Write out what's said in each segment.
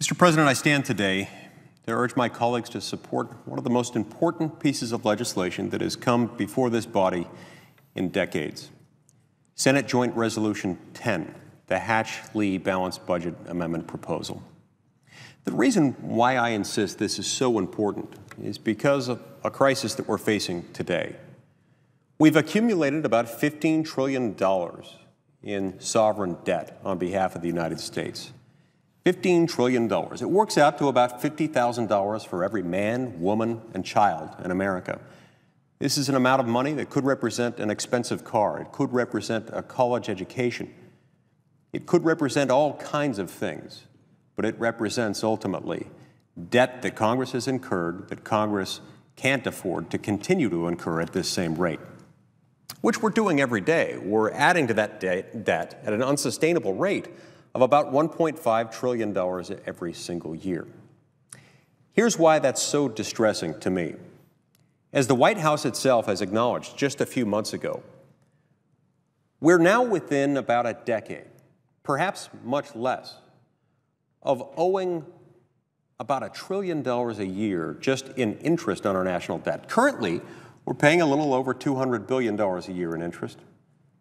Mr. President, I stand today to urge my colleagues to support one of the most important pieces of legislation that has come before this body in decades. Senate Joint Resolution 10, the Hatch-Lee Balanced Budget Amendment proposal. The reason why I insist this is so important is because of a crisis that we're facing today. We've accumulated about $15 trillion in sovereign debt on behalf of the United States. $15 trillion. It works out to about $50,000 for every man, woman, and child in America. This is an amount of money that could represent an expensive car. It could represent a college education. It could represent all kinds of things, but it represents ultimately debt that Congress has incurred that Congress can't afford to continue to incur at this same rate, which we're doing every day. We're adding to that debt at an unsustainable rate of about $1.5 trillion every single year. Here's why that's so distressing to me. As the White House itself has acknowledged just a few months ago, we're now within about a decade, perhaps much less, of owing about $1 trillion a year just in interest on our national debt. Currently, we're paying a little over $200 billion a year in interest.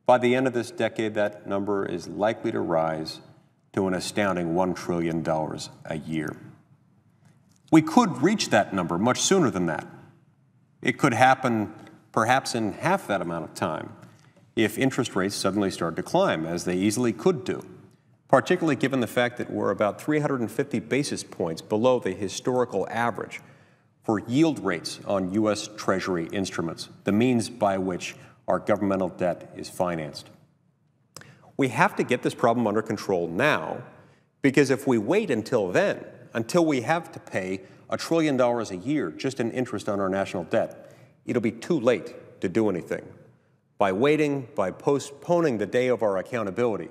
By the end of this decade, that number is likely to rise to an astounding $1 trillion a year. We could reach that number much sooner than that. It could happen perhaps in half that amount of time if interest rates suddenly start to climb, as they easily could do, particularly given the fact that we're about 350 basis points below the historical average for yield rates on U.S. Treasury instruments, the means by which our governmental debt is financed. We have to get this problem under control now, because if we wait until then, until we have to pay $1 trillion a year just in interest on our national debt, it'll be too late to do anything. By waiting, by postponing the day of our accountability,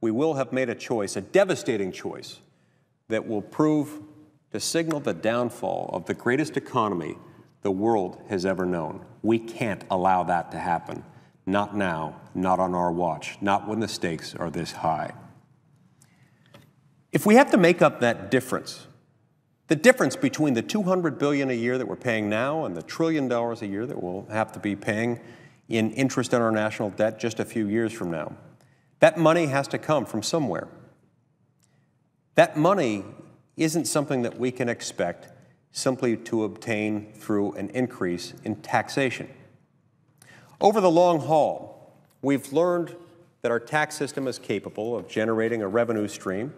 we will have made a choice, a devastating choice, that will prove to signal the downfall of the greatest economy the world has ever known. We can't allow that to happen. Not now, not on our watch, not when the stakes are this high. If we have to make up that difference, the difference between the $200 billion a year that we're paying now and the $1 trillion a year that we'll have to be paying in interest on our national debt just a few years from now, that money has to come from somewhere. That money isn't something that we can expect simply to obtain through an increase in taxation. Over the long haul, we've learned that our tax system is capable of generating a revenue stream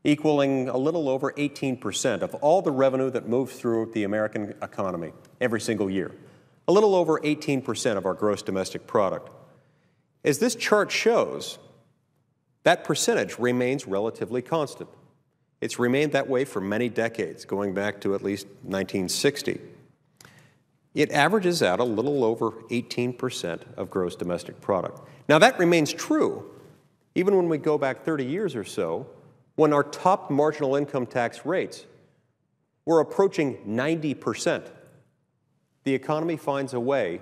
equaling a little over 18% of all the revenue that moves through the American economy every single year. A little over 18% of our gross domestic product. As this chart shows, that percentage remains relatively constant. It's remained that way for many decades, going back to at least 1960. It averages out a little over 18% of gross domestic product. Now, that remains true even when we go back 30 years or so, when our top marginal income tax rates were approaching 90%. The economy finds a way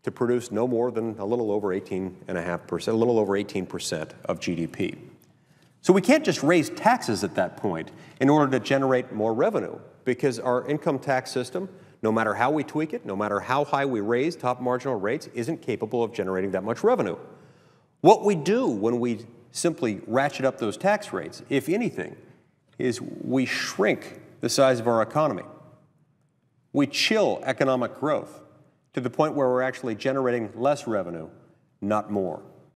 to produce no more than a little over 18.5%, a little over 18% of GDP. So we can't just raise taxes at that point in order to generate more revenue, because our income tax system, no matter how we tweak it, no matter how high we raise top marginal rates, isn't capable of generating that much revenue. What we do when we simply ratchet up those tax rates, if anything, is we shrink the size of our economy. We chill economic growth to the point where we're actually generating less revenue, not more.